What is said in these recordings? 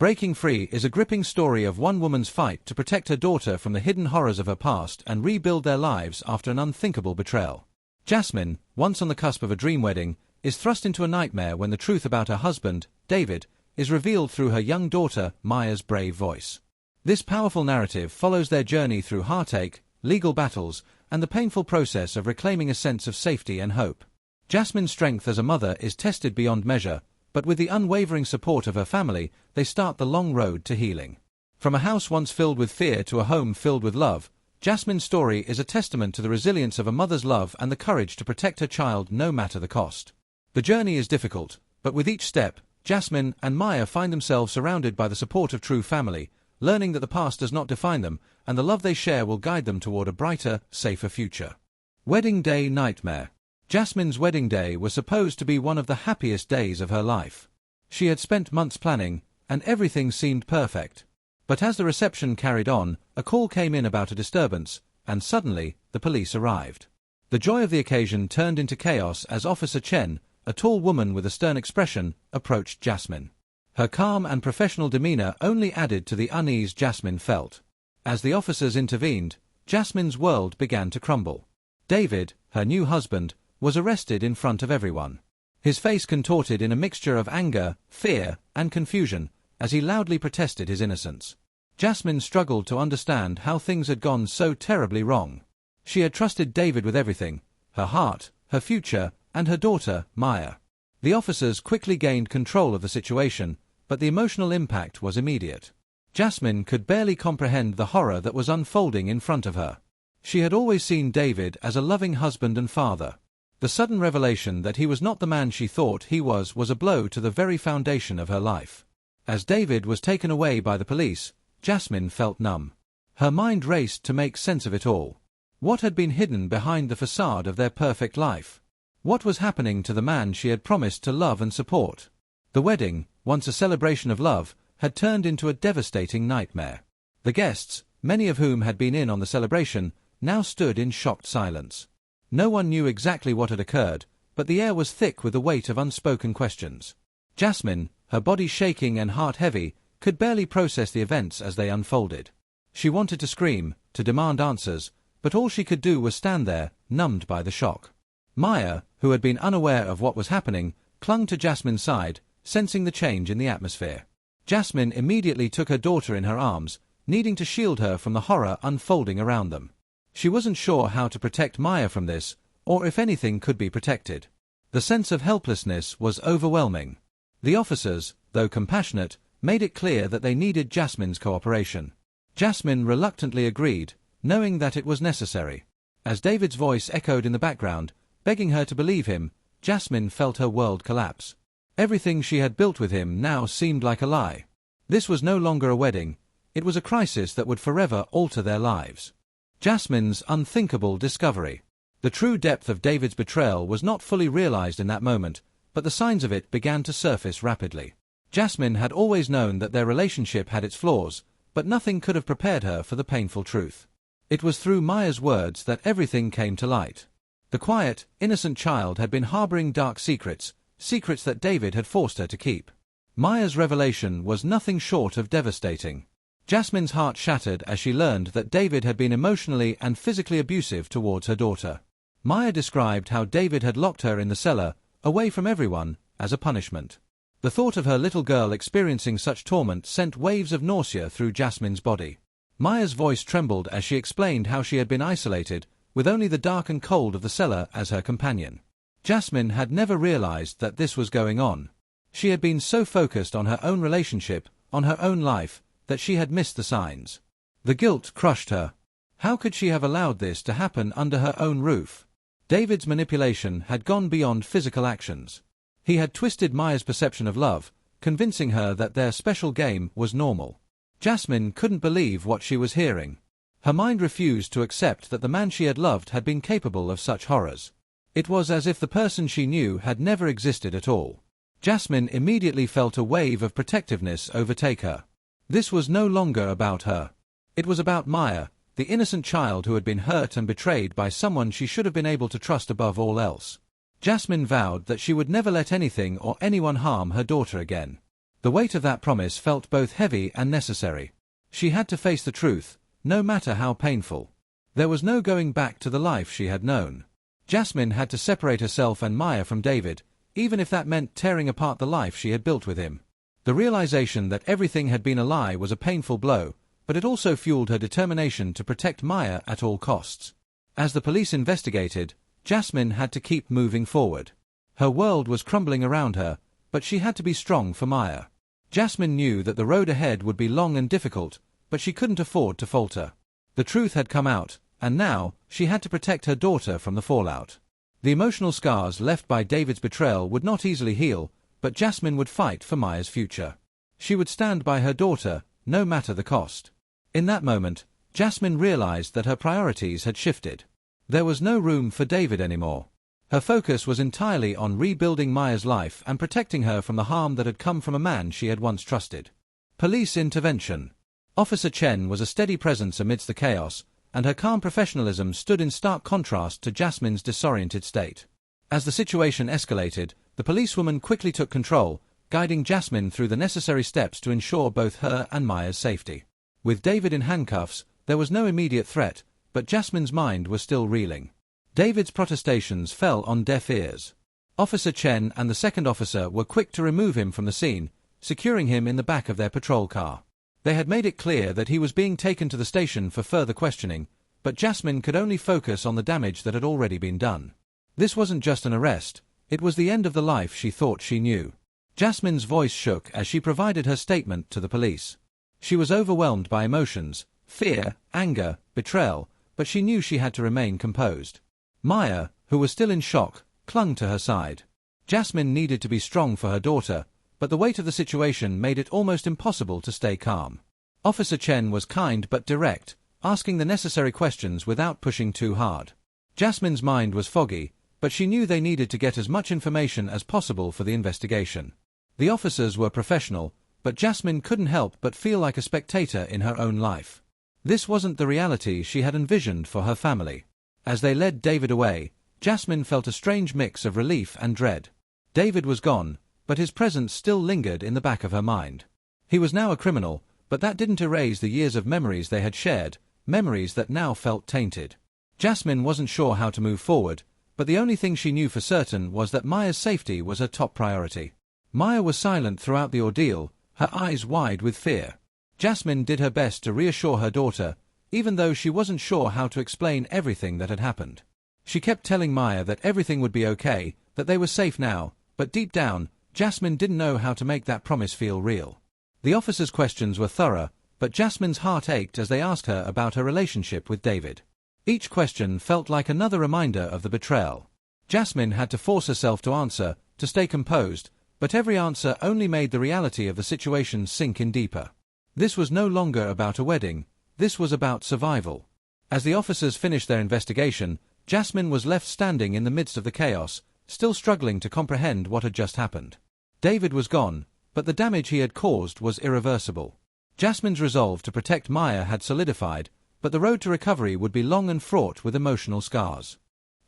Breaking Free is a gripping story of one woman's fight to protect her daughter from the hidden horrors of her past and rebuild their lives after an unthinkable betrayal. Jasmine, once on the cusp of a dream wedding, is thrust into a nightmare when the truth about her husband, David, is revealed through her young daughter, Maya's brave voice. This powerful narrative follows their journey through heartache, legal battles, and the painful process of reclaiming a sense of safety and hope. Jasmine's strength as a mother is tested beyond measure, but with the unwavering support of her family, they start the long road to healing. From a house once filled with fear to a home filled with love, Jasmine's story is a testament to the resilience of a mother's love and the courage to protect her child no matter the cost. The journey is difficult, but with each step, Jasmine and Maya find themselves surrounded by the support of true family, learning that the past does not define them, and the love they share will guide them toward a brighter, safer future. Wedding Day Nightmare. Jasmine's wedding day was supposed to be one of the happiest days of her life. She had spent months planning, and everything seemed perfect. But as the reception carried on, a call came in about a disturbance, and suddenly, the police arrived. The joy of the occasion turned into chaos as Officer Chen, a tall woman with a stern expression, approached Jasmine. Her calm and professional demeanor only added to the unease Jasmine felt. As the officers intervened, Jasmine's world began to crumble. David, her new husband, was arrested in front of everyone. His face contorted in a mixture of anger, fear, and confusion, as he loudly protested his innocence. Jasmine struggled to understand how things had gone so terribly wrong. She had trusted David with everything, her heart, her future, and her daughter, Maya. The officers quickly gained control of the situation, but the emotional impact was immediate. Jasmine could barely comprehend the horror that was unfolding in front of her. She had always seen David as a loving husband and father. The sudden revelation that he was not the man she thought he was a blow to the very foundation of her life. As David was taken away by the police, Jasmine felt numb. Her mind raced to make sense of it all. What had been hidden behind the facade of their perfect life? What was happening to the man she had promised to love and support? The wedding, once a celebration of love, had turned into a devastating nightmare. The guests, many of whom had been in on the celebration, now stood in shocked silence. No one knew exactly what had occurred, but the air was thick with the weight of unspoken questions. Jasmine, her body shaking and heart heavy, could barely process the events as they unfolded. She wanted to scream, to demand answers, but all she could do was stand there, numbed by the shock. Maya, who had been unaware of what was happening, clung to Jasmine's side, sensing the change in the atmosphere. Jasmine immediately took her daughter in her arms, needing to shield her from the horror unfolding around them. She wasn't sure how to protect Maya from this, or if anything could be protected. The sense of helplessness was overwhelming. The officers, though compassionate, made it clear that they needed Jasmine's cooperation. Jasmine reluctantly agreed, knowing that it was necessary. As David's voice echoed in the background, begging her to believe him, Jasmine felt her world collapse. Everything she had built with him now seemed like a lie. This was no longer a wedding, it was a crisis that would forever alter their lives. Jasmine's unthinkable discovery. The true depth of David's betrayal was not fully realized in that moment, but the signs of it began to surface rapidly. Jasmine had always known that their relationship had its flaws, but nothing could have prepared her for the painful truth. It was through Maya's words that everything came to light. The quiet, innocent child had been harboring dark secrets, secrets that David had forced her to keep. Maya's revelation was nothing short of devastating. Jasmine's heart shattered as she learned that David had been emotionally and physically abusive towards her daughter. Maya described how David had locked her in the cellar, away from everyone, as a punishment. The thought of her little girl experiencing such torment sent waves of nausea through Jasmine's body. Maya's voice trembled as she explained how she had been isolated, with only the dark and cold of the cellar as her companion. Jasmine had never realized that this was going on. She had been so focused on her own relationship, on her own life, that she had missed the signs. The guilt crushed her. How could she have allowed this to happen under her own roof? David's manipulation had gone beyond physical actions. He had twisted Maya's perception of love, convincing her that their special game was normal. Jasmine couldn't believe what she was hearing. Her mind refused to accept that the man she had loved had been capable of such horrors. It was as if the person she knew had never existed at all. Jasmine immediately felt a wave of protectiveness overtake her. This was no longer about her. It was about Maya, the innocent child who had been hurt and betrayed by someone she should have been able to trust above all else. Jasmine vowed that she would never let anything or anyone harm her daughter again. The weight of that promise felt both heavy and necessary. She had to face the truth, no matter how painful. There was no going back to the life she had known. Jasmine had to separate herself and Maya from David, even if that meant tearing apart the life she had built with him. The realization that everything had been a lie was a painful blow, but it also fueled her determination to protect Maya at all costs. As the police investigated, Jasmine had to keep moving forward. Her world was crumbling around her, but she had to be strong for Maya. Jasmine knew that the road ahead would be long and difficult, but she couldn't afford to falter. The truth had come out, and now, she had to protect her daughter from the fallout. The emotional scars left by David's betrayal would not easily heal, but Jasmine would fight for Maya's future. She would stand by her daughter, no matter the cost. In that moment, Jasmine realized that her priorities had shifted. There was no room for David anymore. Her focus was entirely on rebuilding Maya's life and protecting her from the harm that had come from a man she had once trusted. Police intervention. Officer Chen was a steady presence amidst the chaos, and her calm professionalism stood in stark contrast to Jasmine's disoriented state. As the situation escalated, the policewoman quickly took control, guiding Jasmine through the necessary steps to ensure both her and Maya's safety. With David in handcuffs, there was no immediate threat, but Jasmine's mind was still reeling. David's protestations fell on deaf ears. Officer Chen and the second officer were quick to remove him from the scene, securing him in the back of their patrol car. They had made it clear that he was being taken to the station for further questioning, but Jasmine could only focus on the damage that had already been done. This wasn't just an arrest, it was the end of the life she thought she knew. Jasmine's voice shook as she provided her statement to the police. She was overwhelmed by emotions, fear, anger, betrayal, but she knew she had to remain composed. Maya, who was still in shock, clung to her side. Jasmine needed to be strong for her daughter, but the weight of the situation made it almost impossible to stay calm. Officer Chen was kind but direct, asking the necessary questions without pushing too hard. Jasmine's mind was foggy, but she knew they needed to get as much information as possible for the investigation. The officers were professional, but Jasmine couldn't help but feel like a spectator in her own life. This wasn't the reality she had envisioned for her family. As they led David away, Jasmine felt a strange mix of relief and dread. David was gone, but his presence still lingered in the back of her mind. He was now a criminal, but that didn't erase the years of memories they had shared, memories that now felt tainted. Jasmine wasn't sure how to move forward, but the only thing she knew for certain was that Maya's safety was her top priority. Maya was silent throughout the ordeal, her eyes wide with fear. Jasmine did her best to reassure her daughter, even though she wasn't sure how to explain everything that had happened. She kept telling Maya that everything would be okay, that they were safe now, but deep down, Jasmine didn't know how to make that promise feel real. The officers' questions were thorough, but Jasmine's heart ached as they asked her about her relationship with David. Each question felt like another reminder of the betrayal. Jasmine had to force herself to answer, to stay composed, but every answer only made the reality of the situation sink in deeper. This was no longer about a wedding, this was about survival. As the officers finished their investigation, Jasmine was left standing in the midst of the chaos, still struggling to comprehend what had just happened. David was gone, but the damage he had caused was irreversible. Jasmine's resolve to protect Maya had solidified, but the road to recovery would be long and fraught with emotional scars.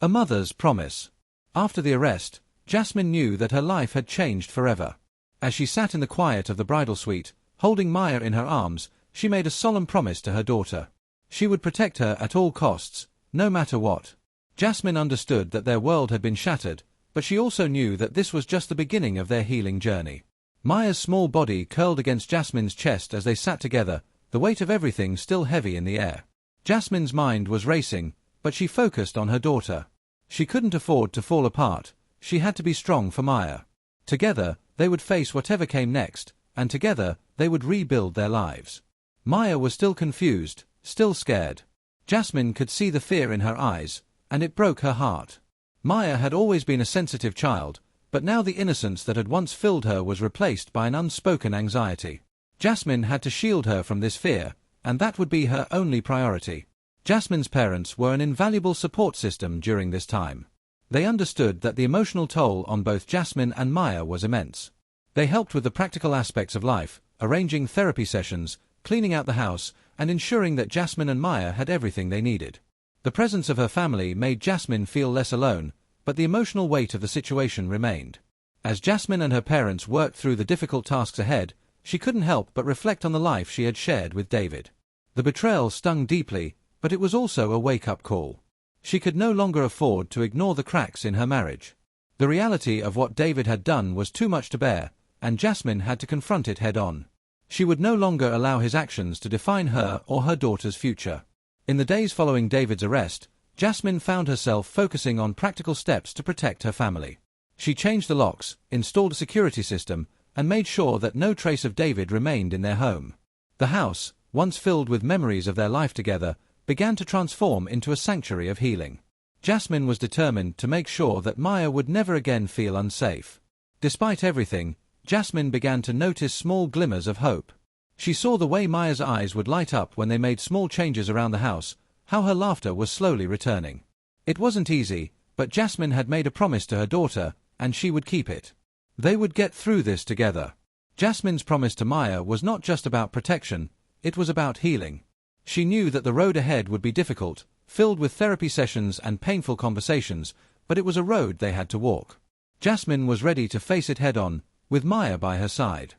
A mother's promise. After the arrest, Jasmine knew that her life had changed forever. As she sat in the quiet of the bridal suite, holding Maya in her arms, she made a solemn promise to her daughter. She would protect her at all costs, no matter what. Jasmine understood that their world had been shattered, but she also knew that this was just the beginning of their healing journey. Maya's small body curled against Jasmine's chest as they sat together, the weight of everything still heavy in the air. Jasmine's mind was racing, but she focused on her daughter. She couldn't afford to fall apart, she had to be strong for Maya. Together, they would face whatever came next, and together, they would rebuild their lives. Maya was still confused, still scared. Jasmine could see the fear in her eyes, and it broke her heart. Maya had always been a sensitive child, but now the innocence that had once filled her was replaced by an unspoken anxiety. Jasmine had to shield her from this fear, and that would be her only priority. Jasmine's parents were an invaluable support system during this time. They understood that the emotional toll on both Jasmine and Maya was immense. They helped with the practical aspects of life, arranging therapy sessions, cleaning out the house, and ensuring that Jasmine and Maya had everything they needed. The presence of her family made Jasmine feel less alone, but the emotional weight of the situation remained. As Jasmine and her parents worked through the difficult tasks ahead, she couldn't help but reflect on the life she had shared with David. The betrayal stung deeply, but it was also a wake-up call. She could no longer afford to ignore the cracks in her marriage. The reality of what David had done was too much to bear, and Jasmine had to confront it head-on. She would no longer allow his actions to define her or her daughter's future. In the days following David's arrest, Jasmine found herself focusing on practical steps to protect her family. She changed the locks, installed a security system, and made sure that no trace of David remained in their home. The house, once filled with memories of their life together, began to transform into a sanctuary of healing. Jasmine was determined to make sure that Maya would never again feel unsafe. Despite everything, Jasmine began to notice small glimmers of hope. She saw the way Maya's eyes would light up when they made small changes around the house, how her laughter was slowly returning. It wasn't easy, but Jasmine had made a promise to her daughter, and she would keep it. They would get through this together. Jasmine's promise to Maya was not just about protection, it was about healing. She knew that the road ahead would be difficult, filled with therapy sessions and painful conversations, but it was a road they had to walk. Jasmine was ready to face it head-on, with Maya by her side.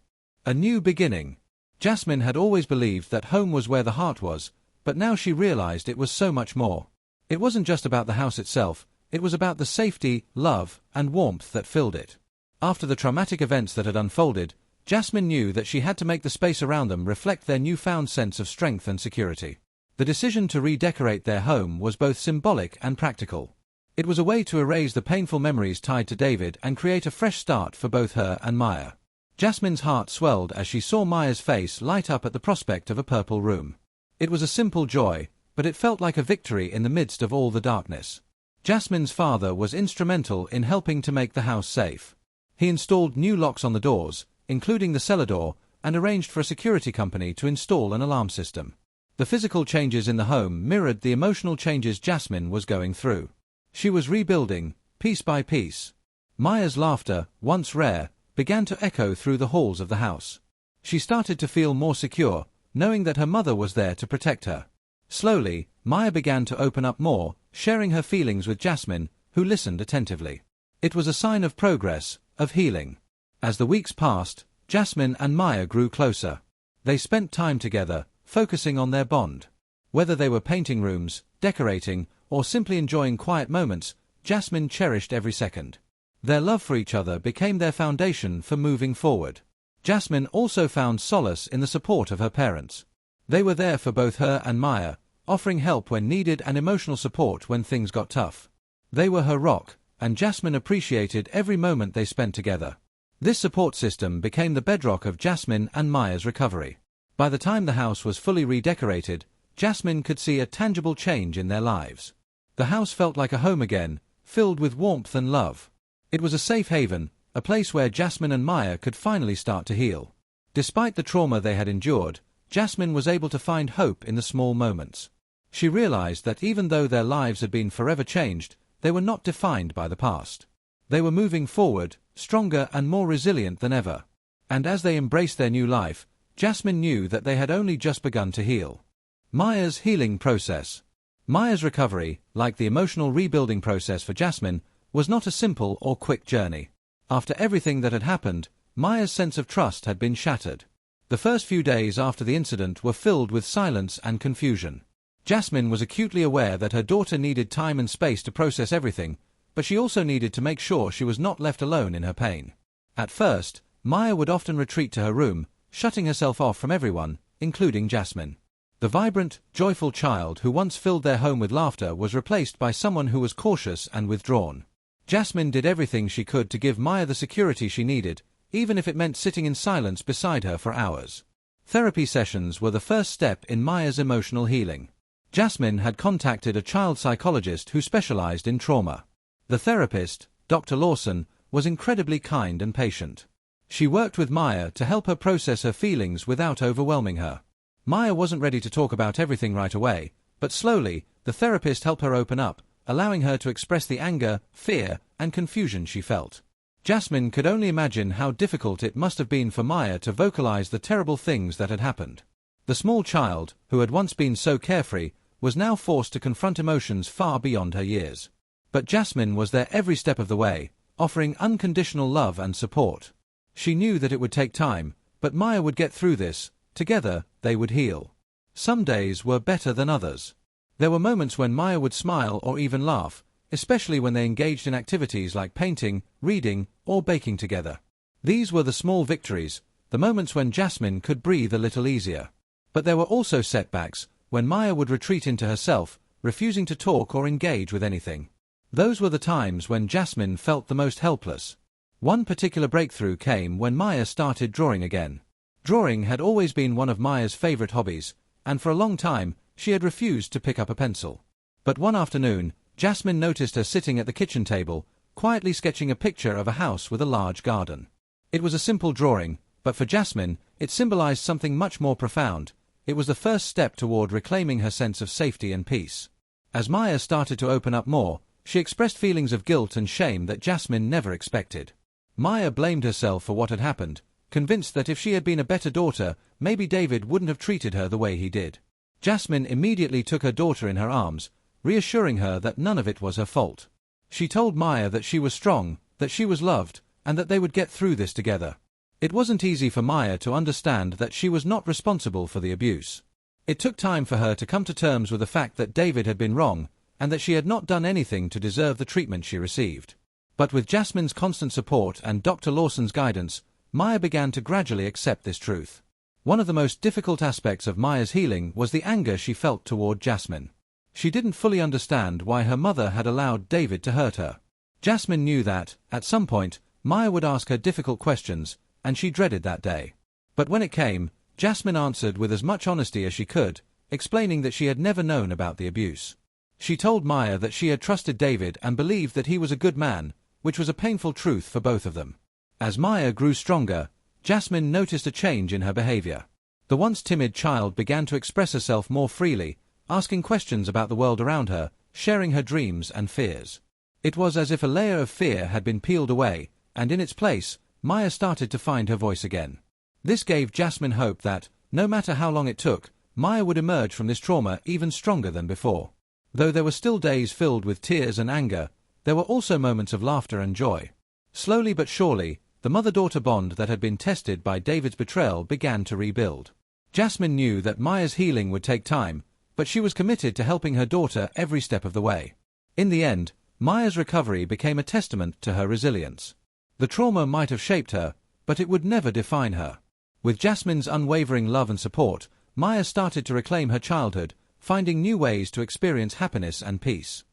A new beginning. Jasmine had always believed that home was where the heart was, but now she realized it was so much more. It wasn't just about the house itself, it was about the safety, love, and warmth that filled it. After the traumatic events that had unfolded, Jasmine knew that she had to make the space around them reflect their newfound sense of strength and security. The decision to redecorate their home was both symbolic and practical. It was a way to erase the painful memories tied to David and create a fresh start for both her and Maya. Jasmine's heart swelled as she saw Maya's face light up at the prospect of a purple room. It was a simple joy, but it felt like a victory in the midst of all the darkness. Jasmine's father was instrumental in helping to make the house safe. He installed new locks on the doors, including the cellar door, and arranged for a security company to install an alarm system. The physical changes in the home mirrored the emotional changes Jasmine was going through. She was rebuilding, piece by piece. Maya's laughter, once rare, began to echo through the halls of the house. She started to feel more secure, knowing that her mother was there to protect her. Slowly, Maya began to open up more, sharing her feelings with Jasmine, who listened attentively. It was a sign of progress, of healing. As the weeks passed, Jasmine and Maya grew closer. They spent time together, focusing on their bond. Whether they were painting rooms, decorating, or simply enjoying quiet moments, Jasmine cherished every second. Their love for each other became their foundation for moving forward. Jasmine also found solace in the support of her parents. They were there for both her and Maya, offering help when needed and emotional support when things got tough. They were her rock, and Jasmine appreciated every moment they spent together. This support system became the bedrock of Jasmine and Maya's recovery. By the time the house was fully redecorated, Jasmine could see a tangible change in their lives. The house felt like a home again, filled with warmth and love. It was a safe haven, a place where Jasmine and Maya could finally start to heal. Despite the trauma they had endured, Jasmine was able to find hope in the small moments. She realized that even though their lives had been forever changed, they were not defined by the past. They were moving forward, stronger and more resilient than ever. And as they embraced their new life, Jasmine knew that they had only just begun to heal. Maya's healing process. Maya's recovery, like the emotional rebuilding process for Jasmine, was not a simple or quick journey. After everything that had happened, Maya's sense of trust had been shattered. The first few days after the incident were filled with silence and confusion. Jasmine was acutely aware that her daughter needed time and space to process everything, but she also needed to make sure she was not left alone in her pain. At first, Maya would often retreat to her room, shutting herself off from everyone, including Jasmine. The vibrant, joyful child who once filled their home with laughter was replaced by someone who was cautious and withdrawn. Jasmine did everything she could to give Maya the security she needed, even if it meant sitting in silence beside her for hours. Therapy sessions were the first step in Maya's emotional healing. Jasmine had contacted a child psychologist who specialized in trauma. The therapist, Dr. Lawson, was incredibly kind and patient. She worked with Maya to help her process her feelings without overwhelming her. Maya wasn't ready to talk about everything right away, but slowly, the therapist helped her open up, allowing her to express the anger, fear, and confusion she felt. Jasmine could only imagine how difficult it must have been for Maya to vocalize the terrible things that had happened. The small child, who had once been so carefree, was now forced to confront emotions far beyond her years. But Jasmine was there every step of the way, offering unconditional love and support. She knew that it would take time, but Maya would get through this. Together, they would heal. Some days were better than others. There were moments when Maya would smile or even laugh, especially when they engaged in activities like painting, reading, or baking together. These were the small victories, the moments when Jasmine could breathe a little easier. But there were also setbacks, when Maya would retreat into herself, refusing to talk or engage with anything. Those were the times when Jasmine felt the most helpless. One particular breakthrough came when Maya started drawing again. Drawing had always been one of Maya's favorite hobbies, and for a long time, she had refused to pick up a pencil. But one afternoon, Jasmine noticed her sitting at the kitchen table, quietly sketching a picture of a house with a large garden. It was a simple drawing, but for Jasmine, it symbolized something much more profound. It was the first step toward reclaiming her sense of safety and peace. As Maya started to open up more, she expressed feelings of guilt and shame that Jasmine never expected. Maya blamed herself for what had happened, convinced that if she had been a better daughter, maybe David wouldn't have treated her the way he did. Jasmine immediately took her daughter in her arms, reassuring her that none of it was her fault. She told Maya that she was strong, that she was loved, and that they would get through this together. It wasn't easy for Maya to understand that she was not responsible for the abuse. It took time for her to come to terms with the fact that David had been wrong, and that she had not done anything to deserve the treatment she received. But with Jasmine's constant support and Dr. Lawson's guidance, Maya began to gradually accept this truth. One of the most difficult aspects of Maya's healing was the anger she felt toward Jasmine. She didn't fully understand why her mother had allowed David to hurt her. Jasmine knew that, at some point, Maya would ask her difficult questions, and she dreaded that day. But when it came, Jasmine answered with as much honesty as she could, explaining that she had never known about the abuse. She told Maya that she had trusted David and believed that he was a good man, which was a painful truth for both of them. As Maya grew stronger, Jasmine noticed a change in her behavior. The once timid child began to express herself more freely, asking questions about the world around her, sharing her dreams and fears. It was as if a layer of fear had been peeled away, and in its place, Maya started to find her voice again. This gave Jasmine hope that, no matter how long it took, Maya would emerge from this trauma even stronger than before. Though there were still days filled with tears and anger, there were also moments of laughter and joy. Slowly but surely, the mother-daughter bond that had been tested by David's betrayal began to rebuild. Jasmine knew that Maya's healing would take time, but she was committed to helping her daughter every step of the way. In the end, Maya's recovery became a testament to her resilience. The trauma might have shaped her, but it would never define her. With Jasmine's unwavering love and support, Maya started to reclaim her childhood, finding new ways to experience happiness and peace.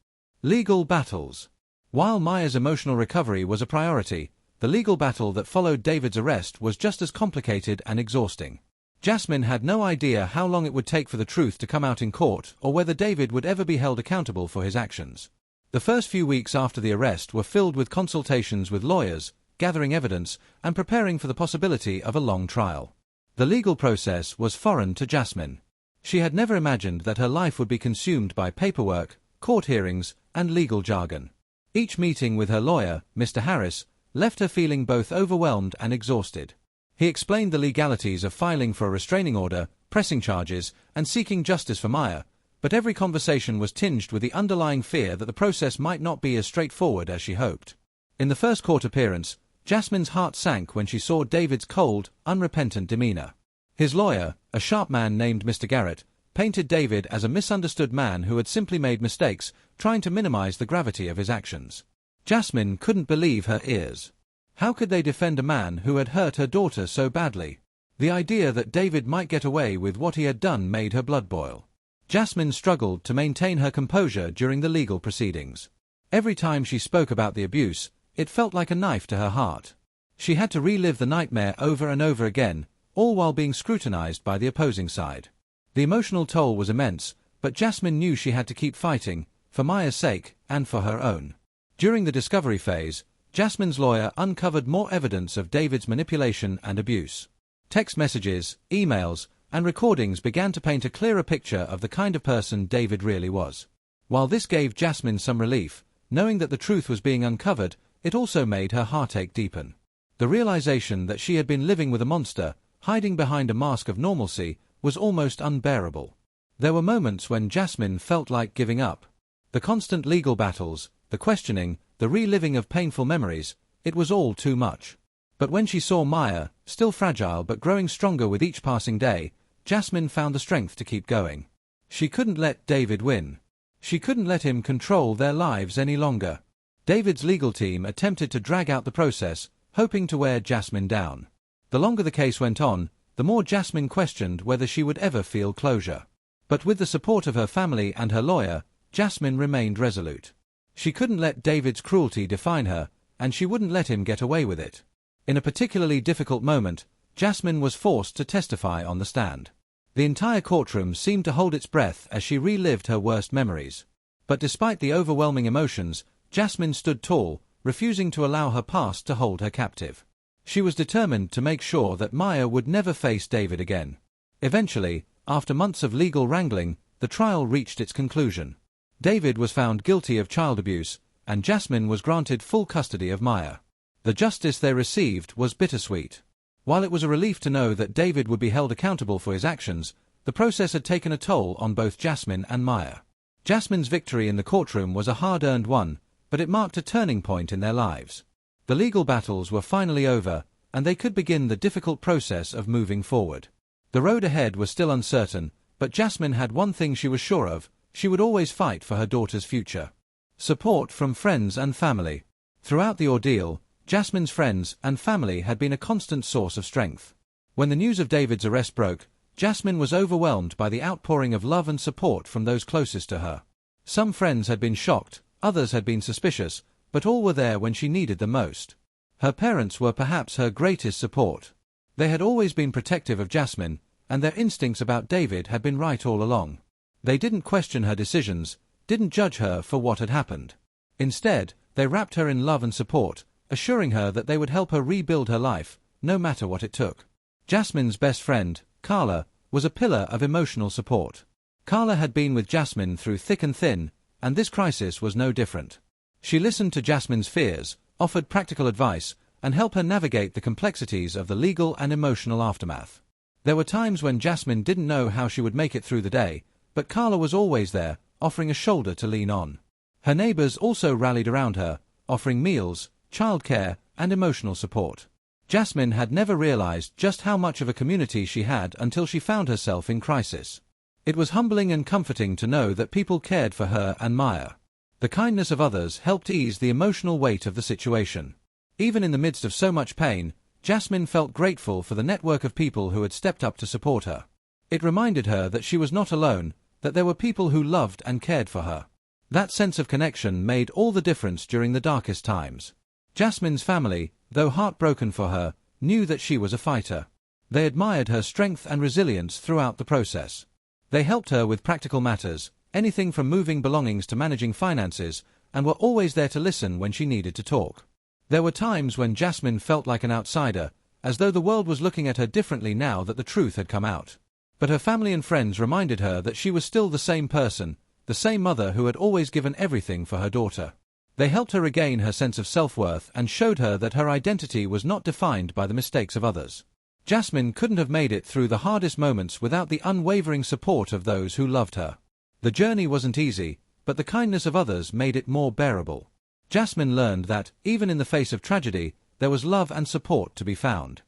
Legal battles. While Maya's emotional recovery was a priority, the legal battle that followed David's arrest was just as complicated and exhausting. Jasmine had no idea how long it would take for the truth to come out in court or whether David would ever be held accountable for his actions. The first few weeks after the arrest were filled with consultations with lawyers, gathering evidence, and preparing for the possibility of a long trial. The legal process was foreign to Jasmine. She had never imagined that her life would be consumed by paperwork, court hearings, and legal jargon. Each meeting with her lawyer, Mr. Harris, left her feeling both overwhelmed and exhausted. He explained the legalities of filing for a restraining order, pressing charges, and seeking justice for Maya, but every conversation was tinged with the underlying fear that the process might not be as straightforward as she hoped. In the first court appearance, Jasmine's heart sank when she saw David's cold, unrepentant demeanor. His lawyer, a sharp man named Mr. Garrett, painted David as a misunderstood man who had simply made mistakes, trying to minimize the gravity of his actions. Jasmine couldn't believe her ears. How could they defend a man who had hurt her daughter so badly? The idea that David might get away with what he had done made her blood boil. Jasmine struggled to maintain her composure during the legal proceedings. Every time she spoke about the abuse, it felt like a knife to her heart. She had to relive the nightmare over and over again, all while being scrutinized by the opposing side. The emotional toll was immense, but Jasmine knew she had to keep fighting, for Maya's sake, and for her own. During the discovery phase, Jasmine's lawyer uncovered more evidence of David's manipulation and abuse. Text messages, emails, and recordings began to paint a clearer picture of the kind of person David really was. While this gave Jasmine some relief, knowing that the truth was being uncovered, it also made her heartache deepen. The realization that she had been living with a monster, hiding behind a mask of normalcy, was almost unbearable. There were moments when Jasmine felt like giving up. The constant legal battles, the questioning, the reliving of painful memories, it was all too much. But when she saw Maya, still fragile but growing stronger with each passing day, Jasmine found the strength to keep going. She couldn't let David win. She couldn't let him control their lives any longer. David's legal team attempted to drag out the process, hoping to wear Jasmine down. The longer the case went on, the more Jasmine questioned whether she would ever feel closure. But with the support of her family and her lawyer, Jasmine remained resolute. She couldn't let David's cruelty define her, and she wouldn't let him get away with it. In a particularly difficult moment, Jasmine was forced to testify on the stand. The entire courtroom seemed to hold its breath as she relived her worst memories. But despite the overwhelming emotions, Jasmine stood tall, refusing to allow her past to hold her captive. She was determined to make sure that Maya would never face David again. Eventually, after months of legal wrangling, the trial reached its conclusion. David was found guilty of child abuse, and Jasmine was granted full custody of Maya. The justice they received was bittersweet. While it was a relief to know that David would be held accountable for his actions, the process had taken a toll on both Jasmine and Maya. Jasmine's victory in the courtroom was a hard-earned one, but it marked a turning point in their lives. The legal battles were finally over, and they could begin the difficult process of moving forward. The road ahead was still uncertain, but Jasmine had one thing she was sure of: she would always fight for her daughter's future. Support from friends and family. Throughout the ordeal, Jasmine's friends and family had been a constant source of strength. When the news of David's arrest broke, Jasmine was overwhelmed by the outpouring of love and support from those closest to her. Some friends had been shocked, others had been suspicious, but all were there when she needed them most. Her parents were perhaps her greatest support. They had always been protective of Jasmine, and their instincts about David had been right all along. They didn't question her decisions, didn't judge her for what had happened. Instead, they wrapped her in love and support, assuring her that they would help her rebuild her life, no matter what it took. Jasmine's best friend, Karta, was a pillar of emotional support. Karta had been with Jasmine through thick and thin, and this crisis was no different. She listened to Jasmine's fears, offered practical advice, and helped her navigate the complexities of the legal and emotional aftermath. There were times when Jasmine didn't know how she would make it through the day, but Karta was always there, offering a shoulder to lean on. Her neighbors also rallied around her, offering meals, childcare, and emotional support. Jasmine had never realized just how much of a community she had until she found herself in crisis. It was humbling and comforting to know that people cared for her and Maya. The kindness of others helped ease the emotional weight of the situation. Even in the midst of so much pain, Jasmine felt grateful for the network of people who had stepped up to support her. It reminded her that she was not alone, that there were people who loved and cared for her. That sense of connection made all the difference during the darkest times. Jasmine's family, though heartbroken for her, knew that she was a fighter. They admired her strength and resilience throughout the process. They helped her with practical matters, anything from moving belongings to managing finances, and were always there to listen when she needed to talk. There were times when Jasmine felt like an outsider, as though the world was looking at her differently now that the truth had come out. But her family and friends reminded her that she was still the same person, the same mother who had always given everything for her daughter. They helped her regain her sense of self-worth and showed her that her identity was not defined by the mistakes of others. Jasmine couldn't have made it through the hardest moments without the unwavering support of those who loved her. The journey wasn't easy, but the kindness of others made it more bearable. Jasmine learned that, even in the face of tragedy, there was love and support to be found.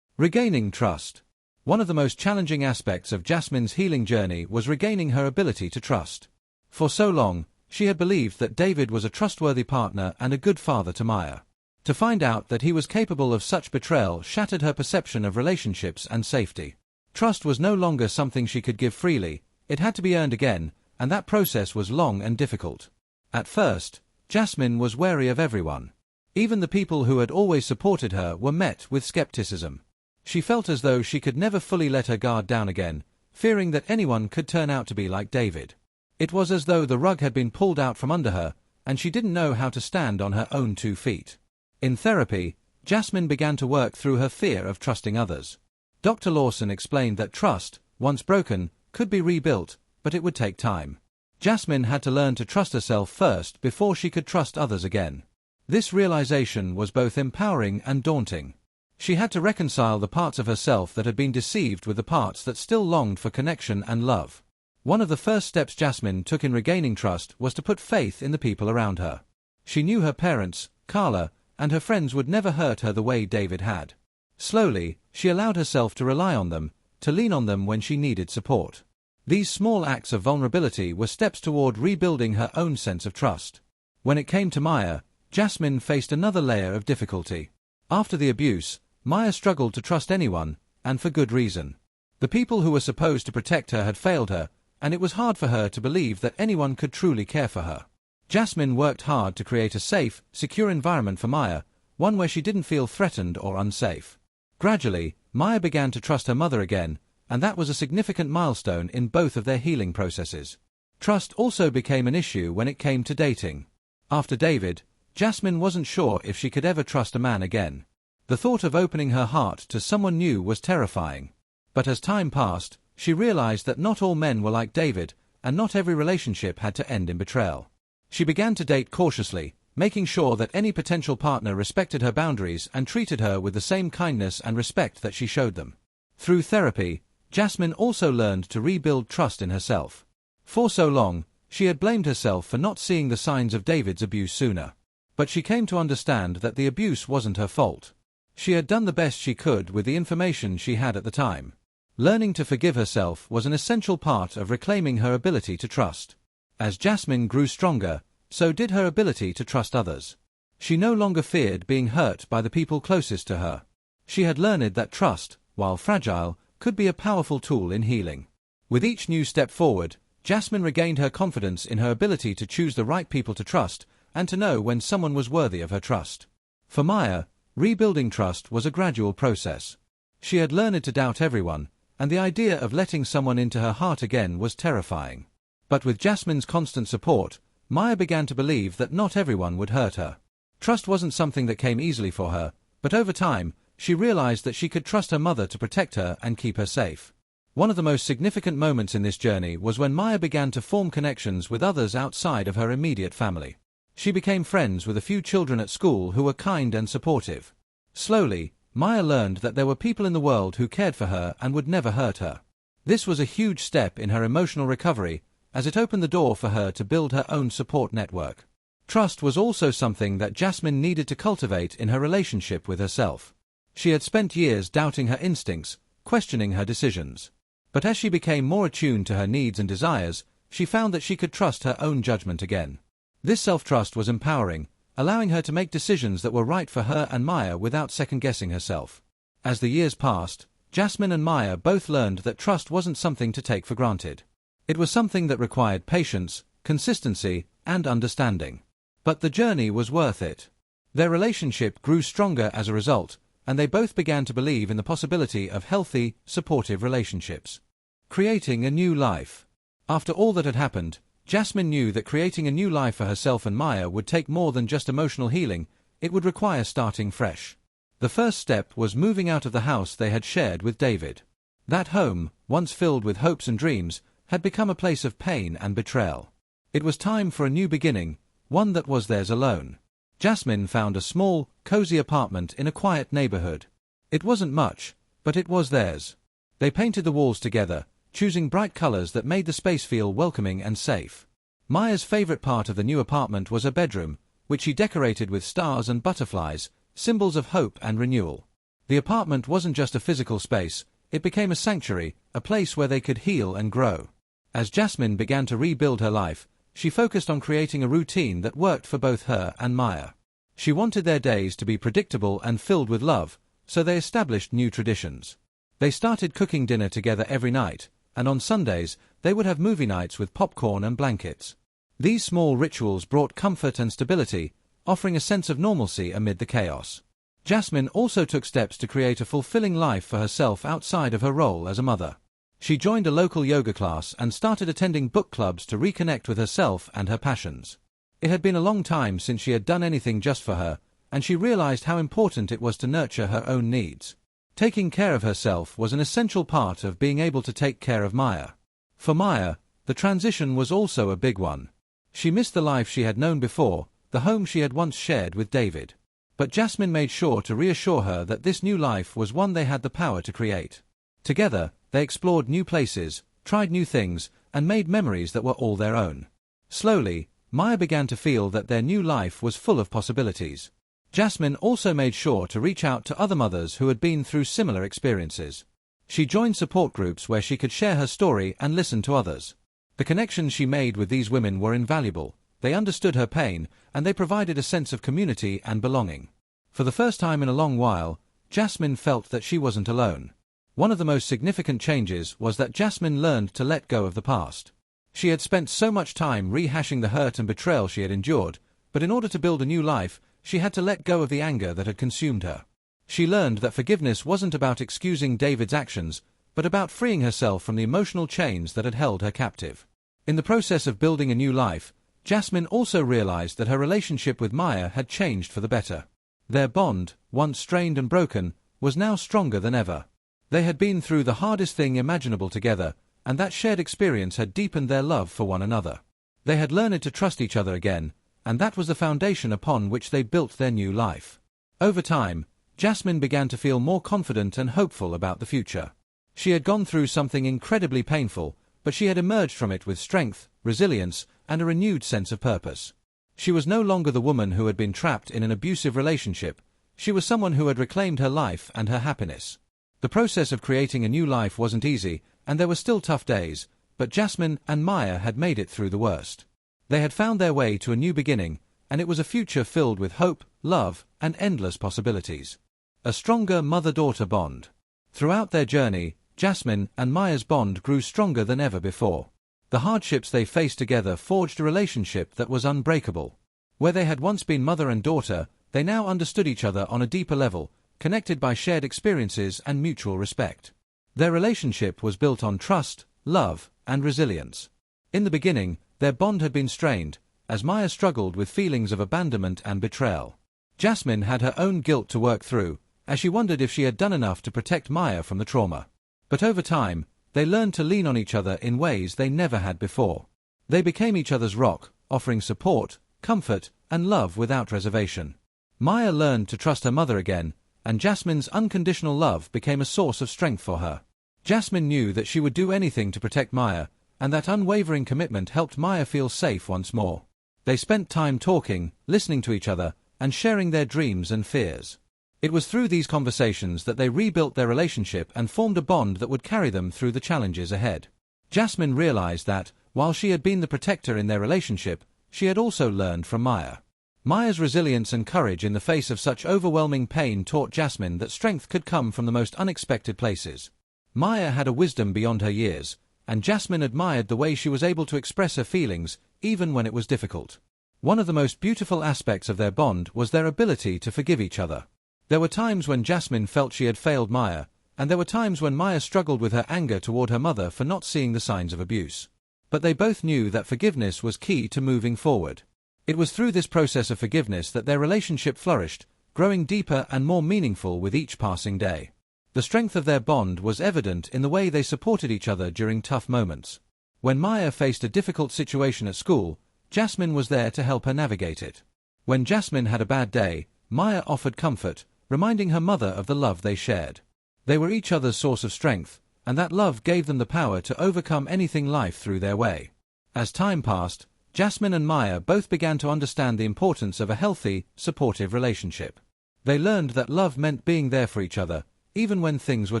Regaining trust. One of the most challenging aspects of Jasmine's healing journey was regaining her ability to trust. For so long, she had believed that David was a trustworthy partner and a good father to Maya. To find out that he was capable of such betrayal shattered her perception of relationships and safety. Trust was no longer something she could give freely, it had to be earned again, and that process was long and difficult. At first, Jasmine was wary of everyone. Even the people who had always supported her were met with skepticism. She felt as though she could never fully let her guard down again, fearing that anyone could turn out to be like David. It was as though the rug had been pulled out from under her, and she didn't know how to stand on her own 2 feet. In therapy, Jasmine began to work through her fear of trusting others. Dr. Lawson explained that trust, once broken, could be rebuilt, but it would take time. Jasmine had to learn to trust herself first before she could trust others again. This realization was both empowering and daunting. She had to reconcile the parts of herself that had been deceived with the parts that still longed for connection and love. One of the first steps Jasmine took in regaining trust was to put faith in the people around her. She knew her parents, Carla, and her friends would never hurt her the way David had. Slowly, she allowed herself to rely on them, to lean on them when she needed support. These small acts of vulnerability were steps toward rebuilding her own sense of trust. When it came to Maya, Jasmine faced another layer of difficulty. After the abuse, Maya struggled to trust anyone, and for good reason. The people who were supposed to protect her had failed her, and it was hard for her to believe that anyone could truly care for her. Jasmine worked hard to create a safe, secure environment for Maya, one where she didn't feel threatened or unsafe. Gradually, Maya began to trust her mother again, and that was a significant milestone in both of their healing processes. Trust also became an issue when it came to dating. After David, Jasmine wasn't sure if she could ever trust a man again. The thought of opening her heart to someone new was terrifying. But as time passed, she realized that not all men were like David, and not every relationship had to end in betrayal. She began to date cautiously, making sure that any potential partner respected her boundaries and treated her with the same kindness and respect that she showed them. Through therapy, Jasmine also learned to rebuild trust in herself. For so long, she had blamed herself for not seeing the signs of David's abuse sooner. But she came to understand that the abuse wasn't her fault. She had done the best she could with the information she had at the time. Learning to forgive herself was an essential part of reclaiming her ability to trust. As Jasmine grew stronger, so did her ability to trust others. She no longer feared being hurt by the people closest to her. She had learned that trust, while fragile, could be a powerful tool in healing. With each new step forward, Jasmine regained her confidence in her ability to choose the right people to trust, and to know when someone was worthy of her trust. For Maya, rebuilding trust was a gradual process. She had learned to doubt everyone, and the idea of letting someone into her heart again was terrifying. But with Jasmine's constant support, Maya began to believe that not everyone would hurt her. Trust wasn't something that came easily for her, but over time, she realized that she could trust her mother to protect her and keep her safe. One of the most significant moments in this journey was when Maya began to form connections with others outside of her immediate family. She became friends with a few children at school who were kind and supportive. Slowly, Maya learned that there were people in the world who cared for her and would never hurt her. This was a huge step in her emotional recovery, as it opened the door for her to build her own support network. Trust was also something that Jasmine needed to cultivate in her relationship with herself. She had spent years doubting her instincts, questioning her decisions. But as she became more attuned to her needs and desires, she found that she could trust her own judgment again. This self-trust was empowering, allowing her to make decisions that were right for her and Maya without second-guessing herself. As the years passed, Jasmine and Maya both learned that trust wasn't something to take for granted. It was something that required patience, consistency, and understanding. But the journey was worth it. Their relationship grew stronger as a result, and they both began to believe in the possibility of healthy, supportive relationships. Creating a new life. After all that had happened, Jasmine knew that creating a new life for herself and Maya would take more than just emotional healing, it would require starting fresh. The first step was moving out of the house they had shared with David. That home, once filled with hopes and dreams, had become a place of pain and betrayal. It was time for a new beginning, one that was theirs alone. Jasmine found a small, cozy apartment in a quiet neighborhood. It wasn't much, but it was theirs. They painted the walls together, choosing bright colors that made the space feel welcoming and safe. Maya's favorite part of the new apartment was her bedroom, which she decorated with stars and butterflies, symbols of hope and renewal. The apartment wasn't just a physical space, it became a sanctuary, a place where they could heal and grow. As Jasmine began to rebuild her life, she focused on creating a routine that worked for both her and Maya. She wanted their days to be predictable and filled with love, so they established new traditions. They started cooking dinner together every night, and on Sundays, they would have movie nights with popcorn and blankets. These small rituals brought comfort and stability, offering a sense of normalcy amid the chaos. Jasmine also took steps to create a fulfilling life for herself outside of her role as a mother. She joined a local yoga class and started attending book clubs to reconnect with herself and her passions. It had been a long time since she had done anything just for her, and she realized how important it was to nurture her own needs. Taking care of herself was an essential part of being able to take care of Maya. For Maya, the transition was also a big one. She missed the life she had known before, the home she had once shared with David. But Jasmine made sure to reassure her that this new life was one they had the power to create. Together, they explored new places, tried new things, and made memories that were all their own. Slowly, Maya began to feel that their new life was full of possibilities. Jasmine also made sure to reach out to other mothers who had been through similar experiences. She joined support groups where she could share her story and listen to others. The connections she made with these women were invaluable. They understood her pain, and they provided a sense of community and belonging. For the first time in a long while, Jasmine felt that she wasn't alone. One of the most significant changes was that Jasmine learned to let go of the past. She had spent so much time rehashing the hurt and betrayal she had endured, but in order to build a new life, she had to let go of the anger that had consumed her. She learned that forgiveness wasn't about excusing David's actions, but about freeing herself from the emotional chains that had held her captive. In the process of building a new life, Jasmine also realized that her relationship with Maya had changed for the better. Their bond, once strained and broken, was now stronger than ever. They had been through the hardest thing imaginable together, and that shared experience had deepened their love for one another. They had learned to trust each other again, and that was the foundation upon which they built their new life. Over time, Jasmine began to feel more confident and hopeful about the future. She had gone through something incredibly painful, but she had emerged from it with strength, resilience, and a renewed sense of purpose. She was no longer the woman who had been trapped in an abusive relationship. She was someone who had reclaimed her life and her happiness. The process of creating a new life wasn't easy, and there were still tough days, but Jasmine and Maya had made it through the worst. They had found their way to a new beginning, and it was a future filled with hope, love, and endless possibilities. A stronger mother-daughter bond. Throughout their journey, Jasmine and Maya's bond grew stronger than ever before. The hardships they faced together forged a relationship that was unbreakable. Where they had once been mother and daughter, they now understood each other on a deeper level, connected by shared experiences and mutual respect. Their relationship was built on trust, love, and resilience. In the beginning, their bond had been strained, as Maya struggled with feelings of abandonment and betrayal. Jasmine had her own guilt to work through, as she wondered if she had done enough to protect Maya from the trauma. But over time, they learned to lean on each other in ways they never had before. They became each other's rock, offering support, comfort, and love without reservation. Maya learned to trust her mother again, and Jasmine's unconditional love became a source of strength for her. Jasmine knew that she would do anything to protect Maya, and that unwavering commitment helped Maya feel safe once more. They spent time talking, listening to each other, and sharing their dreams and fears. It was through these conversations that they rebuilt their relationship and formed a bond that would carry them through the challenges ahead. Jasmine realized that, while she had been the protector in their relationship, she had also learned from Maya. Maya's resilience and courage in the face of such overwhelming pain taught Jasmine that strength could come from the most unexpected places. Maya had a wisdom beyond her years, and Jasmine admired the way she was able to express her feelings, even when it was difficult. One of the most beautiful aspects of their bond was their ability to forgive each other. There were times when Jasmine felt she had failed Maya, and there were times when Maya struggled with her anger toward her mother for not seeing the signs of abuse. But they both knew that forgiveness was key to moving forward. It was through this process of forgiveness that their relationship flourished, growing deeper and more meaningful with each passing day. The strength of their bond was evident in the way they supported each other during tough moments. When Maya faced a difficult situation at school, Jasmine was there to help her navigate it. When Jasmine had a bad day, Maya offered comfort, reminding her mother of the love they shared. They were each other's source of strength, and that love gave them the power to overcome anything life threw their way. As time passed, Jasmine and Maya both began to understand the importance of a healthy, supportive relationship. They learned that love meant being there for each other, even when things were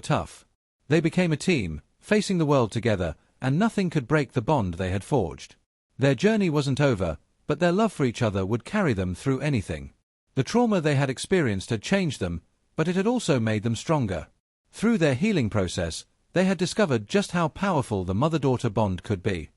tough. They became a team, facing the world together, and nothing could break the bond they had forged. Their journey wasn't over, but their love for each other would carry them through anything. The trauma they had experienced had changed them, but it had also made them stronger. Through their healing process, they had discovered just how powerful the mother-daughter bond could be.